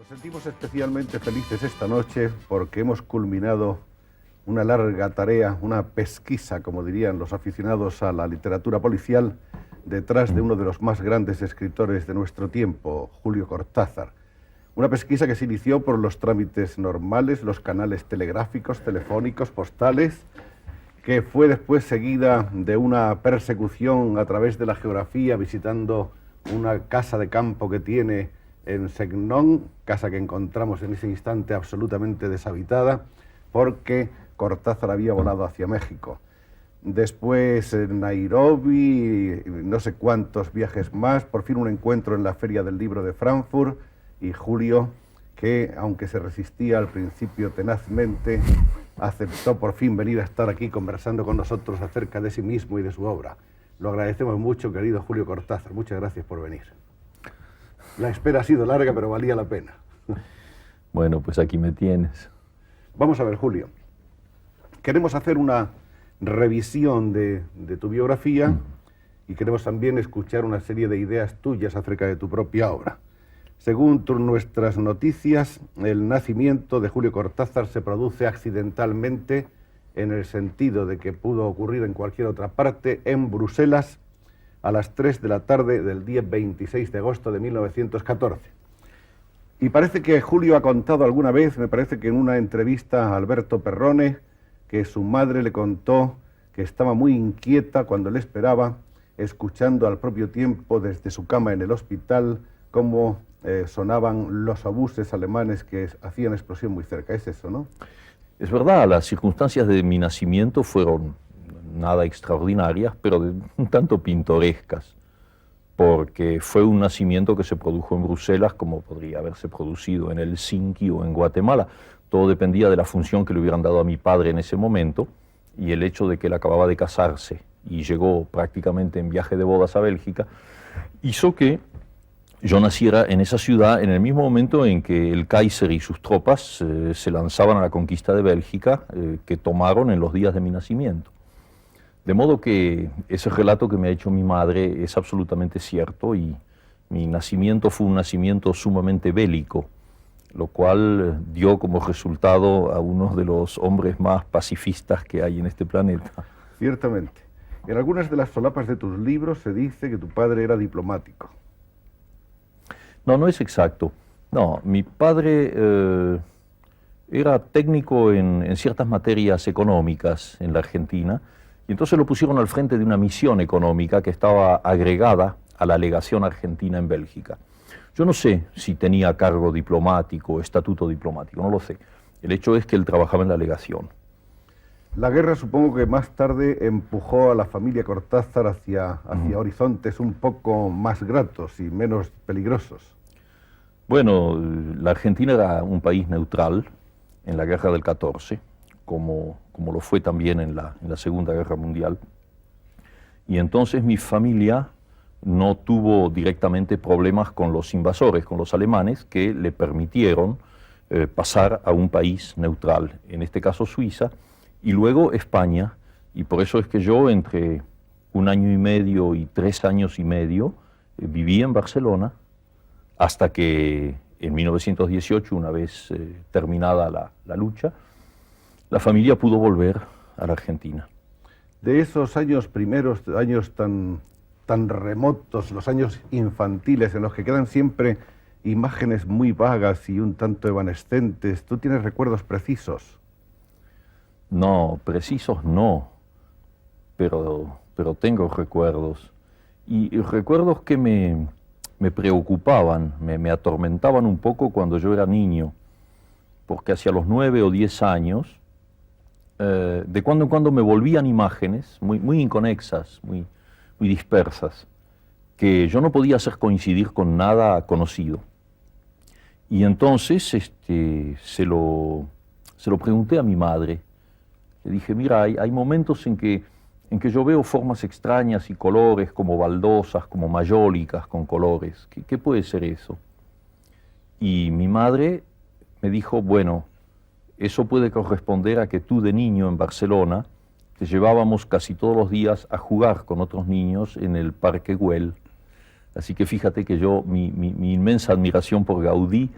Nos sentimos especialmente felices esta noche porque hemos culminado una larga tarea, una pesquisa, como dirían los aficionados a la literatura policial, detrás de uno de los más grandes escritores de nuestro tiempo, Julio Cortázar. Una pesquisa que se inició por los trámites normales, los canales telegráficos, telefónicos, postales, que fue después seguida de una persecución a través de la geografía, visitando una casa de campo que tiene en Segnón, casa que encontramos en ese instante absolutamente deshabitada, porque Cortázar había volado hacia México. Después Nairobi, no sé cuántos viajes más, por fin un encuentro en la Feria del Libro de Frankfurt, y Julio, que aunque se resistía al principio tenazmente, aceptó por fin venir a estar aquí conversando con nosotros acerca de sí mismo y de su obra. Lo agradecemos mucho, querido Julio Cortázar. Muchas gracias por venir. La espera ha sido larga, pero valía la pena. Bueno, pues aquí me tienes. Vamos a ver, Julio. Queremos hacer una revisión de tu biografía y queremos también escuchar una serie de ideas tuyas acerca de tu propia obra. Según nuestras noticias, el nacimiento de Julio Cortázar se produce accidentalmente, en el sentido de que pudo ocurrir en cualquier otra parte, en Bruselas, a las 3 de la tarde del día 26 de agosto de 1914. Y parece que Julio ha contado alguna vez, me parece que en una entrevista a Alberto Perrone, que su madre le contó que estaba muy inquieta cuando le esperaba, escuchando al propio tiempo desde su cama en el hospital cómo sonaban los obuses alemanes que hacían explosión muy cerca. Es eso, ¿no? Es verdad, las circunstancias de mi nacimiento fueron nada extraordinarias, pero un tanto pintorescas, porque fue un nacimiento que se produjo en Bruselas como podría haberse producido en Helsinki o en Guatemala. Todo dependía de la función que le hubieran dado a mi padre en ese momento y el hecho de que él acababa de casarse y llegó prácticamente en viaje de bodas a Bélgica, hizo que yo naciera en esa ciudad en el mismo momento en que el Kaiser y sus tropas se lanzaban a la conquista de Bélgica, que tomaron en los días de mi nacimiento. De modo que ese relato que me ha hecho mi madre es absolutamente cierto y mi nacimiento fue un nacimiento sumamente bélico, lo cual dio como resultado a uno de los hombres más pacifistas que hay en este planeta. Ciertamente. En algunas de las solapas de tus libros se dice que tu padre era diplomático. No, no es exacto. No, mi padre era técnico en ciertas materias económicas en la Argentina, y entonces lo pusieron al frente de una misión económica que estaba agregada a la legación argentina en Bélgica. Yo no sé si tenía cargo diplomático, estatuto diplomático, no lo sé. El hecho es que él trabajaba en la legación. La guerra supongo que más tarde empujó a la familia Cortázar hacia horizontes un poco más gratos y menos peligrosos. Bueno, la Argentina era un país neutral en la guerra del 14, como lo fue también en la Segunda Guerra Mundial. Y entonces mi familia no tuvo directamente problemas con los invasores, con los alemanes, que le permitieron pasar a un país neutral, en este caso Suiza, y luego España, y por eso es que yo entre 1 año y medio y 3 años y medio viví en Barcelona, hasta que en 1918, una vez terminada la lucha, la familia pudo volver a la Argentina. De esos años primeros, años tan remotos, los años infantiles, en los que quedan siempre imágenes muy vagas y un tanto evanescentes, ¿tú tienes recuerdos precisos? No, precisos no, pero tengo recuerdos. Y recuerdos que me preocupaban, me atormentaban un poco cuando yo era niño, porque hacia los 9 o 10 años, de cuando en cuando me volvían imágenes muy inconexas, muy dispersas, que yo no podía hacer coincidir con nada conocido. Y entonces se lo pregunté a mi madre. Le dije, mira, hay momentos en que yo veo formas extrañas y colores como baldosas, como mayólicas con colores. ¿Qué puede ser eso? Y mi madre me dijo, bueno, eso puede corresponder a que tú de niño en Barcelona te llevábamos casi todos los días a jugar con otros niños en el Parque Güell. Así que fíjate que yo, mi inmensa admiración por Gaudí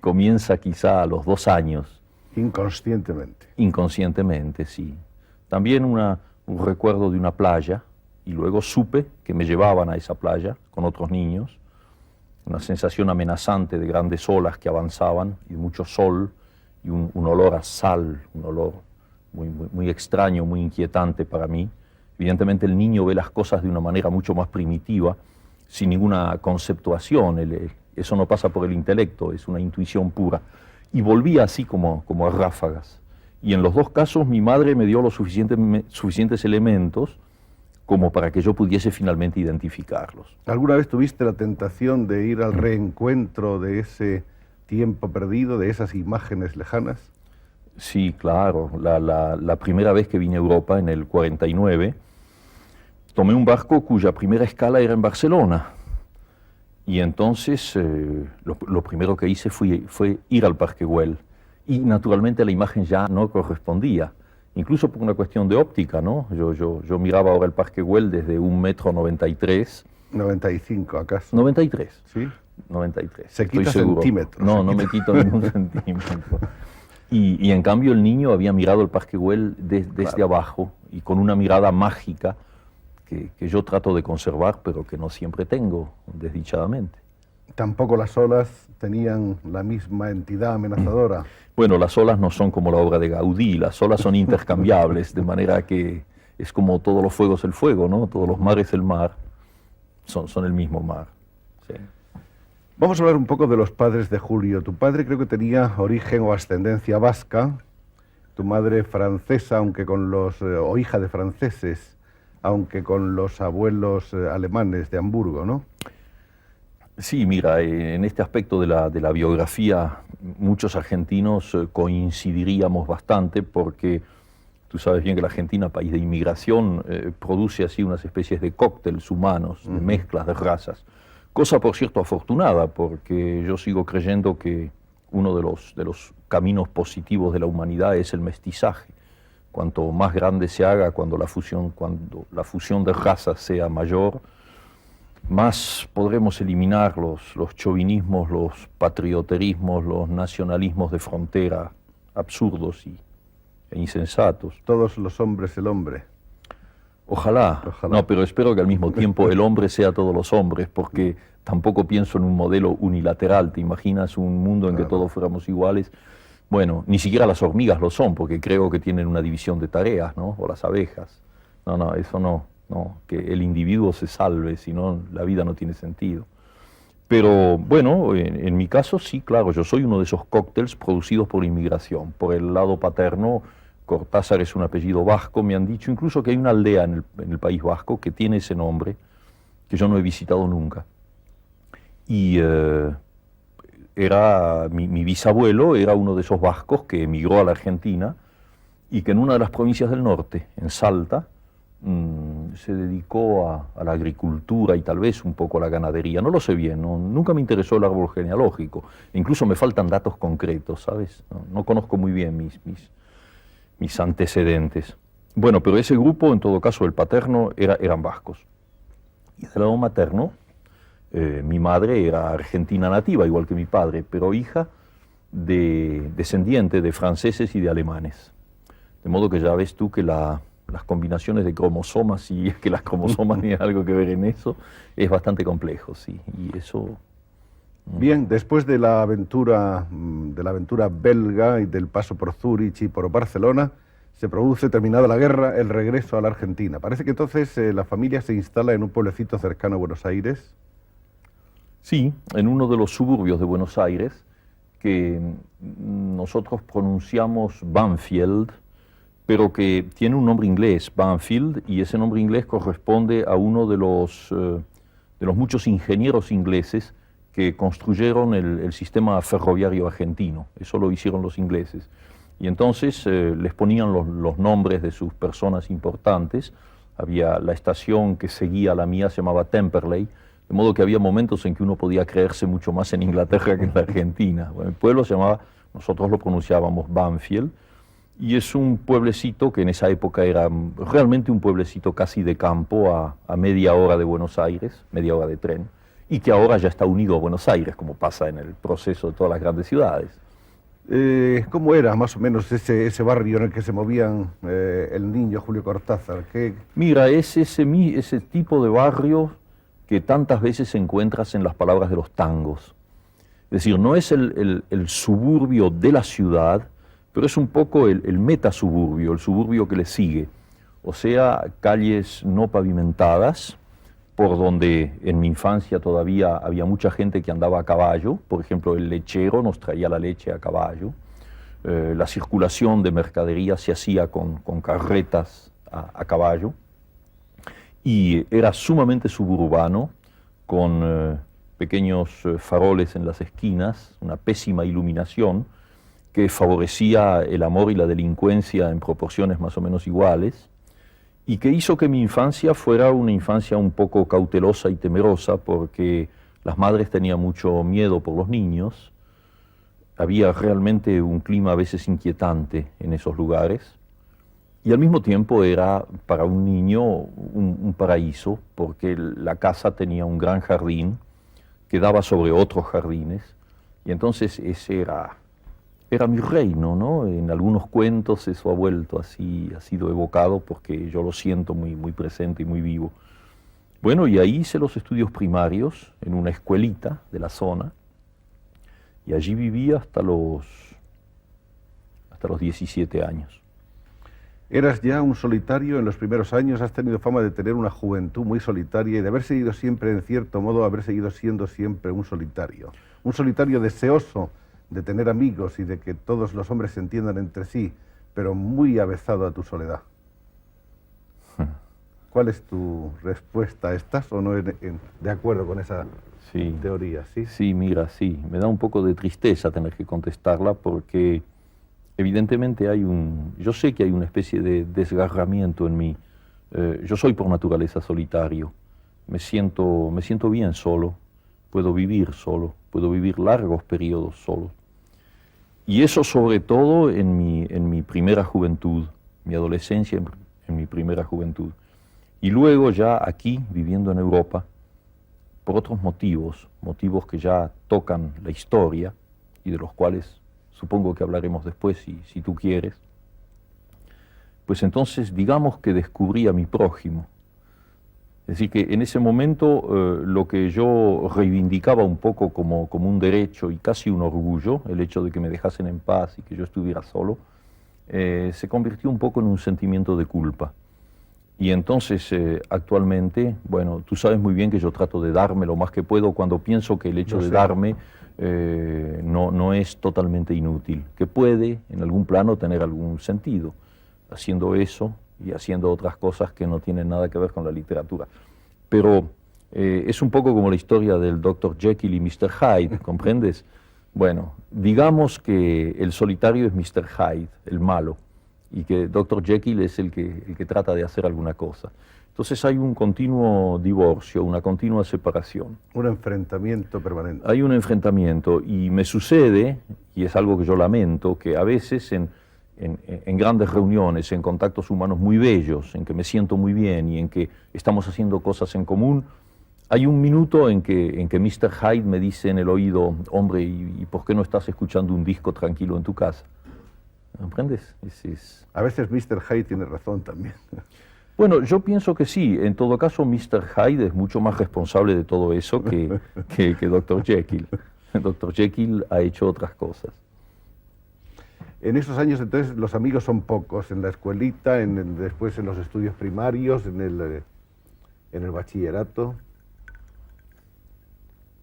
comienza quizá a los 2 años. Inconscientemente. Inconscientemente, sí. También un recuerdo de una playa, y luego supe que me llevaban a esa playa con otros niños. Una sensación amenazante de grandes olas que avanzaban y mucho sol y un olor a sal, un olor muy extraño, muy inquietante para mí. Evidentemente el niño ve las cosas de una manera mucho más primitiva, sin ninguna conceptuación. Eso no pasa por el intelecto, es una intuición pura. Y volví así como a ráfagas. Y en los 2 casos mi madre me dio los suficientes elementos como para que yo pudiese finalmente identificarlos. ¿Alguna vez tuviste la tentación de ir al reencuentro de ese tiempo perdido, de esas imágenes lejanas? Sí, claro. La primera vez que vine a Europa, en el 49, tomé un barco cuya primera escala era en Barcelona. Y entonces lo primero que hice fue ir al Parque Güell. Y naturalmente la imagen ya no correspondía, incluso por una cuestión de óptica, ¿no? Yo miraba ahora el Parque Güell desde 1,93 m. 95, ¿acaso? 93. ¿Sí? 93. Se quita centímetros. No me quito ningún centímetro. Y en cambio el niño había mirado el Parque Güell desde abajo y con una mirada mágica que yo trato de conservar, pero que no siempre tengo, desdichadamente. ¿Tampoco las olas tenían la misma entidad amenazadora? Bueno, las olas no son como la obra de Gaudí, las olas son intercambiables, de manera que es como todos los fuegos el fuego, ¿no? Todos los mares el mar, son el mismo mar. Sí. Vamos a hablar un poco de los padres de Julio. Tu padre creo que tenía origen o ascendencia vasca, tu madre francesa, aunque con o hija de franceses, aunque con los abuelos alemanes de Hamburgo, ¿no? Sí, mira, en este aspecto de la biografía, muchos argentinos coincidiríamos bastante porque tú sabes bien que la Argentina, país de inmigración, produce así unas especies de cócteles humanos, de mezclas de razas. Cosa, por cierto, afortunada, porque yo sigo creyendo que uno de los caminos positivos de la humanidad es el mestizaje. Cuanto más grande se haga, cuando la fusión de razas sea mayor, más podremos eliminar los chauvinismos, los patrioterismos, los nacionalismos de frontera absurdos e insensatos. Todos los hombres el hombre. Ojalá. No, pero espero que al mismo tiempo el hombre sea todos los hombres, porque tampoco pienso en un modelo unilateral. ¿Te imaginas un mundo en que todos fuéramos iguales? Bueno, ni siquiera las hormigas lo son, porque creo que tienen una división de tareas, ¿no? O las abejas. No, eso no. No, que el individuo se salve, si no la vida no tiene sentido. Pero bueno, en mi caso sí, claro, yo soy uno de esos cócteles producidos por inmigración. Por el lado paterno, Cortázar es un apellido vasco, me han dicho incluso que hay una aldea en el País Vasco que tiene ese nombre, que yo no he visitado nunca. Y mi bisabuelo era uno de esos vascos que emigró a la Argentina y que en una de las provincias del norte, en Salta, se dedicó a la agricultura y tal vez un poco a la ganadería. No lo sé bien, nunca me interesó el árbol genealógico. Incluso me faltan datos concretos, ¿sabes? No conozco muy bien mis antecedentes. Bueno, pero ese grupo, en todo caso, el paterno, eran vascos. Y del lado materno, mi madre era argentina nativa, igual que mi padre, pero hija descendiente de franceses y de alemanes. De modo que ya ves tú que las combinaciones de cromosomas, si es que las cromosomas tienen algo que ver en eso, es bastante complejo, sí. Y eso... Bien, después de la aventura belga y del paso por Zúrich y por Barcelona, se produce, terminada la guerra, el regreso a la Argentina. Parece que entonces la familia se instala en un pueblecito cercano a Buenos Aires. Sí, en uno de los suburbios de Buenos Aires, que nosotros pronunciamos Banfield, pero que tiene un nombre inglés, Banfield, y ese nombre inglés corresponde a uno de los muchos ingenieros ingleses que construyeron el sistema ferroviario argentino. Eso lo hicieron los ingleses. Y entonces les ponían los nombres de sus personas importantes. Había la estación que seguía la mía, se llamaba Temperley, de modo que había momentos en que uno podía creerse mucho más en Inglaterra que en la Argentina. Bueno, el pueblo se llamaba, nosotros lo pronunciábamos Banfield, y es un pueblecito que en esa época era realmente un pueblecito casi de campo, a media hora de Buenos Aires, media hora de tren, y que ahora ya está unido a Buenos Aires, como pasa en el proceso de todas las grandes ciudades. ¿Cómo era más o menos ese barrio en el que se movían el niño Julio Cortázar? Mira, es ese tipo de barrio que tantas veces encuentras en las palabras de los tangos. Es decir, no es el suburbio de la ciudad, pero es un poco el metasuburbio, el suburbio que le sigue. O sea, calles no pavimentadas, por donde en mi infancia todavía había mucha gente que andaba a caballo. Por ejemplo, el lechero nos traía la leche a caballo. La circulación de mercadería se hacía con carretas a caballo. Y era sumamente suburbano, con pequeños faroles en las esquinas, una pésima iluminación que favorecía el amor y la delincuencia en proporciones más o menos iguales, y que hizo que mi infancia fuera una infancia un poco cautelosa y temerosa, porque las madres tenían mucho miedo por los niños. Había realmente un clima a veces inquietante en esos lugares, y al mismo tiempo era para un niño un paraíso, porque la casa tenía un gran jardín que daba sobre otros jardines, y entonces ese era mi reino, ¿no? En algunos cuentos eso ha vuelto así, ha sido evocado porque yo lo siento muy, muy presente y muy vivo. Bueno, y ahí hice los estudios primarios en una escuelita de la zona, y allí viví hasta los 17 años. Eras ya un solitario en los primeros años, has tenido fama de tener una juventud muy solitaria y de haber seguido siempre, en cierto modo, haber seguido siendo siempre un solitario deseoso de tener amigos y de que todos los hombres se entiendan entre sí, pero muy avezado a tu soledad. ¿Cuál es tu respuesta? ¿Estás o no de acuerdo con esa teoría? ¿Sí? Sí, mira, sí. Me da un poco de tristeza tener que contestarla porque evidentemente yo sé que hay una especie de desgarramiento en mí. Yo soy por naturaleza solitario. Me siento bien solo. Puedo vivir solo. Puedo vivir largos periodos solo. Y eso sobre todo en mi primera juventud, mi adolescencia en mi primera juventud. Y luego ya aquí, viviendo en Europa, por otros motivos que ya tocan la historia y de los cuales supongo que hablaremos después si tú quieres, pues entonces digamos que descubrí a mi prójimo. Es decir, que en ese momento lo que yo reivindicaba un poco como un derecho y casi un orgullo, el hecho de que me dejasen en paz y que yo estuviera solo, se convirtió un poco en un sentimiento de culpa. Y entonces actualmente, bueno, tú sabes muy bien que yo trato de darme lo más que puedo cuando pienso que el hecho de darme no es totalmente inútil, que puede en algún plano tener algún sentido, haciendo eso y haciendo otras cosas que no tienen nada que ver con la literatura. Pero es un poco como la historia del Dr. Jekyll y Mr. Hyde, ¿comprendes? Bueno, digamos que el solitario es Mr. Hyde, el malo, y que Dr. Jekyll es el que trata de hacer alguna cosa. Entonces hay un continuo divorcio, una continua separación. Un enfrentamiento permanente. Hay un enfrentamiento, y me sucede, y es algo que yo lamento, que a veces en grandes reuniones, en contactos humanos muy bellos, en que me siento muy bien y en que estamos haciendo cosas en común, hay un minuto en que Mr. Hyde me dice en el oído: hombre, ¿y por qué no estás escuchando un disco tranquilo en tu casa? ¿Comprendes? A veces Mr. Hyde tiene razón también. Bueno, yo pienso que sí. En todo caso, Mr. Hyde es mucho más responsable de todo eso que Dr. Jekyll. Dr. Jekyll ha hecho otras cosas. En esos años, entonces, los amigos son pocos, en la escuelita, después en los estudios primarios, en el bachillerato,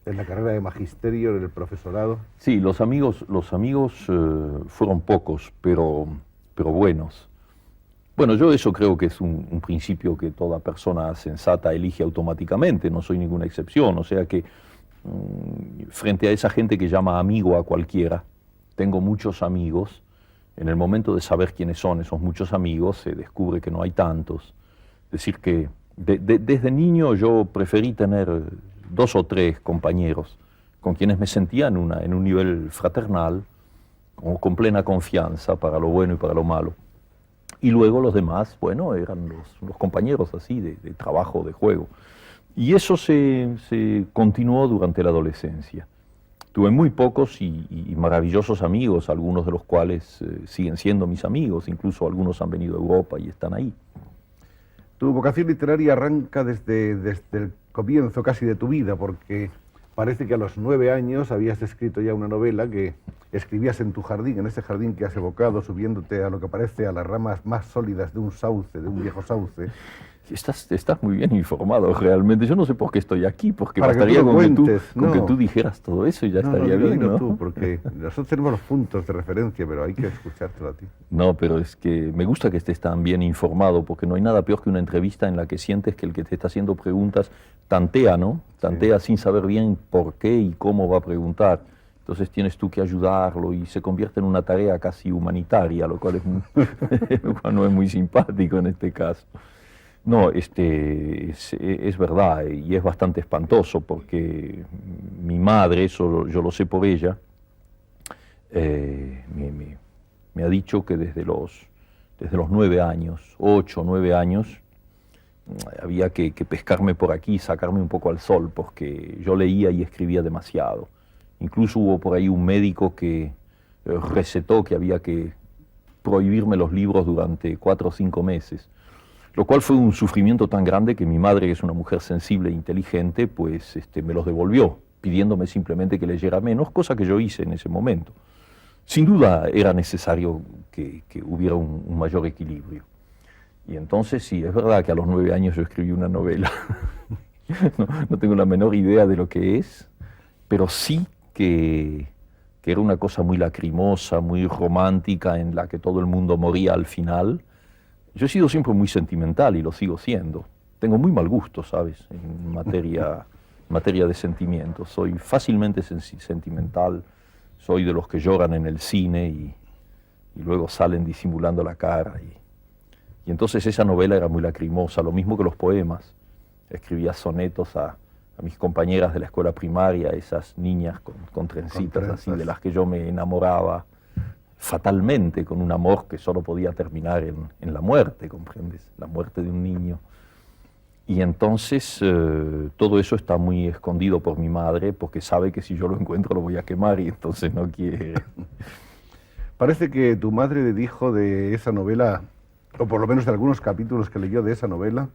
en la carrera de magisterio, en el profesorado. Sí, los amigos fueron pocos, pero buenos. Bueno, yo eso creo que es un principio que toda persona sensata elige automáticamente, no soy ninguna excepción, o sea que frente a esa gente que llama amigo a cualquiera, tengo muchos amigos. En el momento de saber quiénes son esos muchos amigos, se descubre que no hay tantos. Es decir, que desde niño yo preferí tener 2 o 3 compañeros con quienes me sentía en un nivel fraternal, con plena confianza para lo bueno y para lo malo. Y luego los demás, bueno, eran los compañeros así de trabajo, de juego. Y eso se continuó durante la adolescencia. Tuve muy pocos y maravillosos amigos, algunos de los cuales siguen siendo mis amigos, incluso algunos han venido a Europa y están ahí. Tu vocación literaria arranca desde el comienzo casi de tu vida, porque parece que a los 9 años habías escrito ya una novela que escribías en tu jardín, en ese jardín que has evocado, subiéndote a lo que parece a las ramas más sólidas de un sauce, de un viejo sauce. Estás muy bien informado realmente. Yo no sé por qué estoy aquí, porque Para bastaría que con que tú dijeras todo eso y ya estaría bien, dilo ¿no? tú, porque nosotros tenemos los puntos de referencia, pero hay que escuchártelo a ti. No, pero es que me gusta que estés tan bien informado, porque no hay nada peor que una entrevista en la que sientes que el que te está haciendo preguntas tantea, ¿no? Tantea sin saber bien por qué y cómo va a preguntar. Entonces tienes tú que ayudarlo y se convierte en una tarea casi humanitaria, lo cual lo cual no es muy simpático en este caso. No, es verdad y es bastante espantoso porque mi madre, eso yo lo sé por ella, me ha dicho que desde los 9 años, 8 o 9 años, había que pescarme por aquí, sacarme un poco al sol, porque yo leía y escribía demasiado. Incluso hubo por ahí un médico que recetó que había que prohibirme los libros durante 4 o 5 meses. Lo cual fue un sufrimiento tan grande que mi madre, que es una mujer sensible e inteligente, pues me los devolvió, pidiéndome simplemente que leyera menos, cosa que yo hice en ese momento. Sin duda era necesario que hubiera un mayor equilibrio. Y entonces sí, es verdad que a los 9 años yo escribí una novela. No tengo la menor idea de lo que es, pero sí que era una cosa muy lacrimosa, muy romántica, en la que todo el mundo moría al final. Yo he sido siempre muy sentimental y lo sigo siendo. Tengo muy mal gusto, ¿sabes?, en materia de sentimientos. Soy fácilmente sentimental, soy de los que lloran en el cine y luego salen disimulando la cara. Y entonces esa novela era muy lacrimosa, lo mismo que los poemas. Escribía sonetos a mis compañeras de la escuela primaria, esas niñas con trencitas así, de las que yo me enamoraba fatalmente, con un amor que solo podía terminar en la muerte, ¿comprendes? La muerte de un niño. Y entonces todo eso está muy escondido por mi madre, porque sabe que si yo lo encuentro lo voy a quemar y entonces no quiere. Parece que tu madre dijo de esa novela, o por lo menos de algunos capítulos que leyó de esa novela,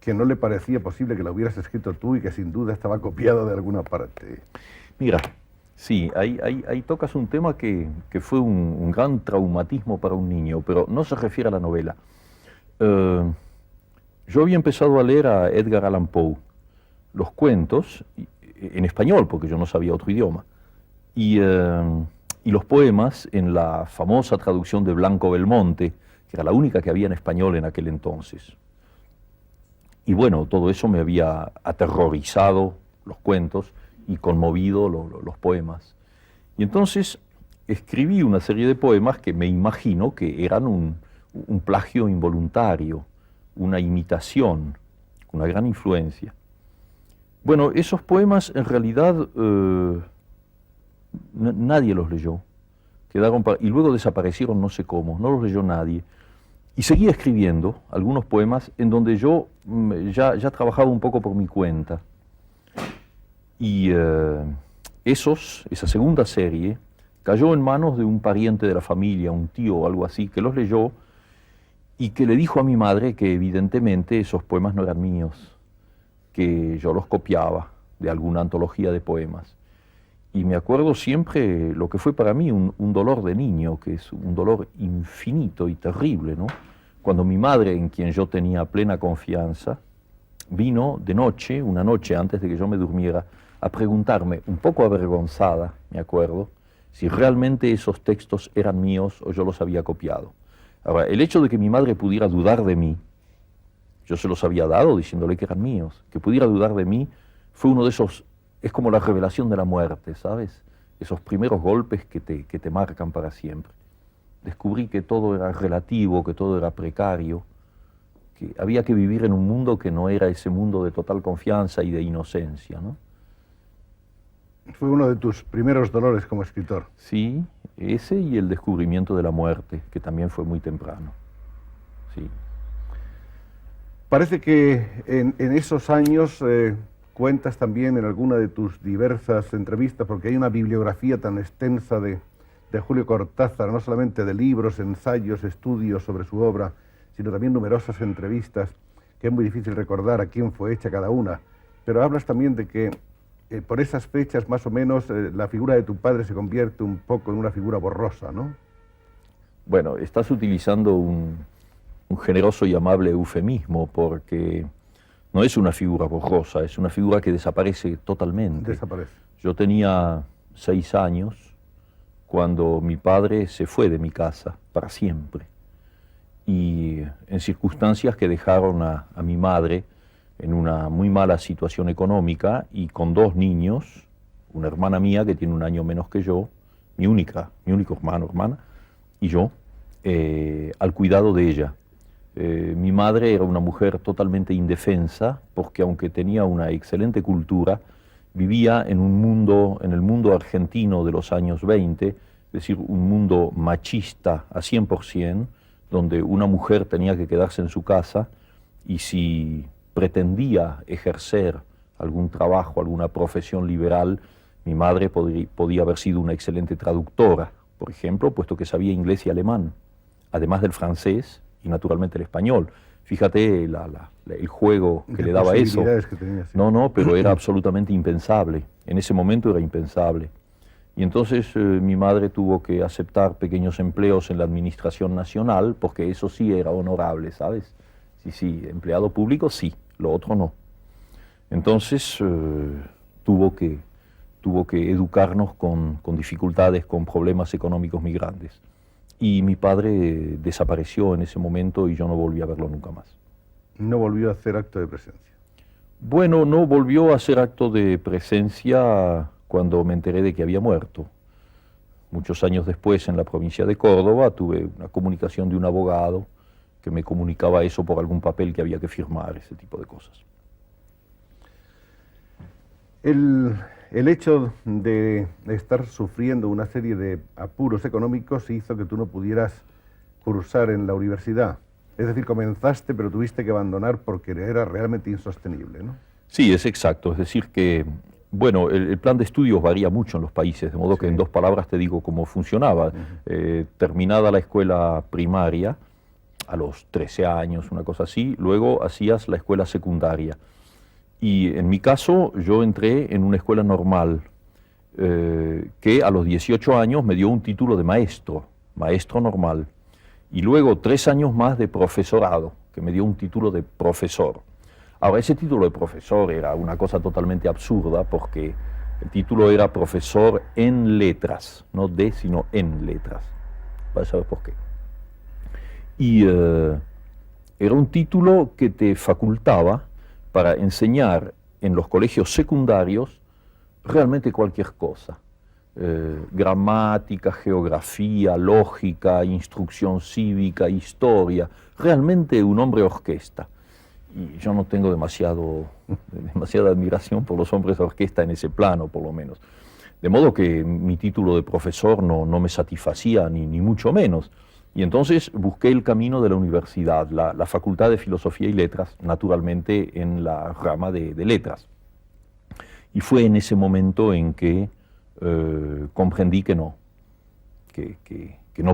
que no le parecía posible que la hubieras escrito tú y que sin duda estaba copiada de alguna parte. Mira, sí, ahí tocas un tema que fue un gran traumatismo para un niño, pero no se refiere a la novela. Yo había empezado a leer a Edgar Allan Poe, los cuentos, en español, porque yo no sabía otro idioma, y los poemas en la famosa traducción de Blanco Belmonte, que era la única que había en español en aquel entonces. Y bueno, todo eso me había aterrorizado, los cuentos, y conmovido los poemas. Y entonces escribí una serie de poemas que me imagino que eran un plagio involuntario, una imitación, una gran influencia. Bueno, esos poemas en realidad nadie los leyó, y luego desaparecieron no sé cómo, no los leyó nadie. Y seguía escribiendo algunos poemas en donde yo ya trabajaba un poco por mi cuenta. Y esa segunda serie cayó en manos de un pariente de la familia, un tío o algo así, que los leyó y que le dijo a mi madre que evidentemente esos poemas no eran míos, que yo los copiaba de alguna antología de poemas. Y me acuerdo siempre lo que fue para mí un dolor de niño, que es un dolor infinito y terrible, ¿no? Cuando mi madre, en quien yo tenía plena confianza, vino de noche, una noche antes de que yo me durmiera, a preguntarme, un poco avergonzada, me acuerdo, si realmente esos textos eran míos o yo los había copiado. Ahora, el hecho de que mi madre pudiera dudar de mí, yo se los había dado diciéndole que eran míos, que pudiera dudar de mí, fue uno de esos, es como la revelación de la muerte, ¿sabes? Esos primeros golpes que te marcan para siempre. Descubrí que todo era relativo, que todo era precario, que había que vivir en un mundo que no era ese mundo de total confianza y de inocencia, ¿no? Fue uno de tus primeros dolores como escritor. Sí, ese y el descubrimiento de la muerte, que también fue muy temprano. Sí. Parece que en esos años cuentas también en alguna de tus diversas entrevistas, porque hay una bibliografía tan extensa de Julio Cortázar, no solamente de libros, ensayos, estudios sobre su obra, sino también numerosas entrevistas, que es muy difícil recordar a quién fue hecha cada una. Pero hablas también de que por esas fechas, más o menos, la figura de tu padre se convierte un poco en una figura borrosa, ¿no? Bueno, estás utilizando un generoso y amable eufemismo, porque no es una figura borrosa, es una figura que desaparece totalmente. Desaparece. Yo tenía 6 años cuando mi padre se fue de mi casa para siempre, y en circunstancias que dejaron a mi madre en una muy mala situación económica y con 2 niños, una hermana mía que tiene 1 año menos que yo, mi único hermana, y yo, al cuidado de ella. Mi madre era una mujer totalmente indefensa, porque aunque tenía una excelente cultura, vivía en el mundo argentino de los años 20, es decir, un mundo machista a 100%, donde una mujer tenía que quedarse en su casa, y si pretendía ejercer algún trabajo, alguna profesión liberal, mi madre podía haber sido una excelente traductora, por ejemplo, puesto que sabía inglés y alemán, además del francés y naturalmente el español. Fíjate el juego que le daba eso. Que tenía, sí. No, pero era absolutamente impensable. En ese momento era impensable. Y entonces mi madre tuvo que aceptar pequeños empleos en la administración nacional, porque eso sí era honorable, ¿sabes? Sí, empleado público sí, lo otro no. Entonces tuvo que educarnos con dificultades, con problemas económicos muy grandes. Y mi padre desapareció en ese momento y yo no volví a verlo nunca más. ¿No volvió a hacer acto de presencia? Bueno, no volvió a hacer acto de presencia cuando me enteré de que había muerto. Muchos años después, en la provincia de Córdoba, tuve una comunicación de un abogado que me comunicaba eso por algún papel que había que firmar, ese tipo de cosas. El hecho de estar sufriendo una serie de apuros económicos hizo que tú no pudieras cursar en la universidad. Es decir, comenzaste, pero tuviste que abandonar porque era realmente insostenible, ¿no? Sí, es exacto. Es decir que, bueno, el plan de estudios varía mucho en los países, de modo que en 2 palabras te digo cómo funcionaba. Terminada la escuela primaria, a los 13 años, una cosa así, luego hacías la escuela secundaria. Y en mi caso, yo entré en una escuela normal, que a los 18 años me dio un título de maestro normal. Y luego 3 años más de profesorado, que me dio un título de profesor. Ahora, ese título de profesor era una cosa totalmente absurda, porque el título era profesor en letras, no de, sino en letras. Vas a saber por qué. Y era un título que te facultaba para enseñar en los colegios secundarios realmente cualquier cosa. Gramática, geografía, lógica, instrucción cívica, historia, realmente un hombre orquesta. Y yo no tengo demasiada admiración por los hombres orquesta en ese plano, por lo menos. De modo que mi título de profesor no me satisfacía, ni mucho menos. Y entonces busqué el camino de la universidad, la Facultad de Filosofía y Letras, naturalmente en la rama de letras. Y fue en ese momento en que comprendí que no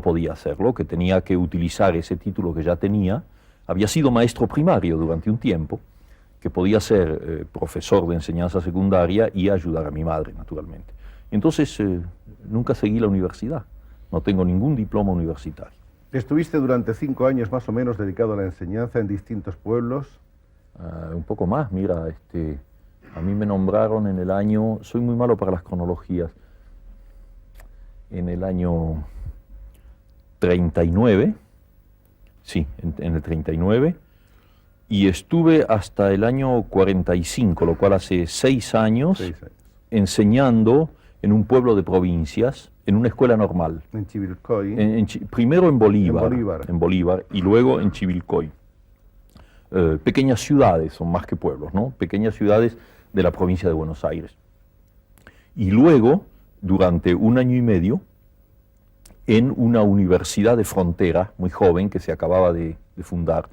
podía hacerlo, que tenía que utilizar ese título que ya tenía. Había sido maestro primario durante un tiempo, que podía ser profesor de enseñanza secundaria y ayudar a mi madre, naturalmente. Entonces nunca seguí la universidad, no tengo ningún diploma universitario. Estuviste durante 5 años más o menos dedicado a la enseñanza en distintos pueblos. Un poco más, mira, a mí me nombraron en el año, soy muy malo para las cronologías, en el año 39, sí, en el 39, y estuve hasta el año 45, lo cual hace 6 años, enseñando en un pueblo de provincias, en una escuela normal. En Chivilcoy. Primero en Bolívar y luego en Chivilcoy. Pequeñas ciudades, son más que pueblos, ¿no? Pequeñas ciudades de la provincia de Buenos Aires. Y luego, durante 1 año y medio, en una universidad de frontera muy joven que se acababa de fundar,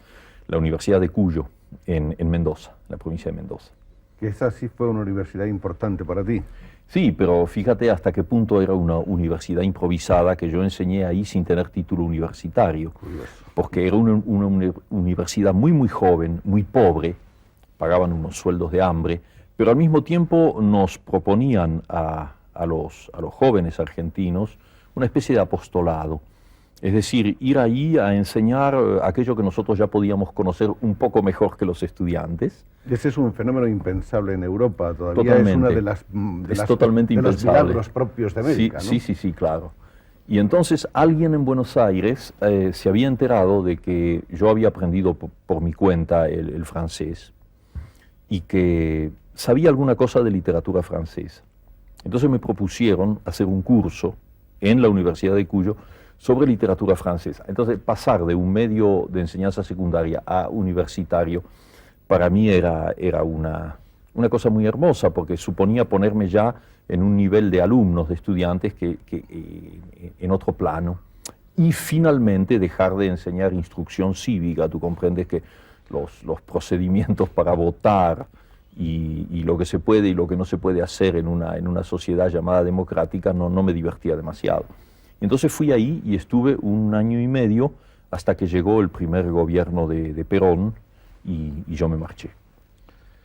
la Universidad de Cuyo, en Mendoza, en la provincia de Mendoza. Que esa sí fue una universidad importante para ti. Sí, pero fíjate hasta qué punto era una universidad improvisada que yo enseñé ahí sin tener título universitario. Curioso. Porque era una universidad muy joven, muy pobre, pagaban unos sueldos de hambre, pero al mismo tiempo nos proponían a los jóvenes argentinos una especie de apostolado. Es decir, ir ahí a enseñar aquello que nosotros ya podíamos conocer un poco mejor que los estudiantes. Ese es un fenómeno impensable en Europa, todavía Totalmente. es una de Totalmente de los impensable. milagros propios de América, Sí, ¿no? sí, claro. Y entonces alguien en Buenos Aires se había enterado de que yo había aprendido por mi cuenta el francés y que sabía alguna cosa de literatura francesa. Entonces me propusieron hacer un curso en la Universidad de Cuyo sobre literatura francesa. Entonces pasar de un medio de enseñanza secundaria a universitario para mí era una cosa muy hermosa, porque suponía ponerme ya en un nivel de alumnos, de estudiantes, en otro plano. Y finalmente dejar de enseñar instrucción cívica. Tú comprendes que los procedimientos para votar y lo que se puede y lo que no se puede hacer en una sociedad llamada democrática no me divertía demasiado. Entonces fui ahí y estuve 1 año y medio hasta que llegó el primer gobierno de Perón y yo me marché.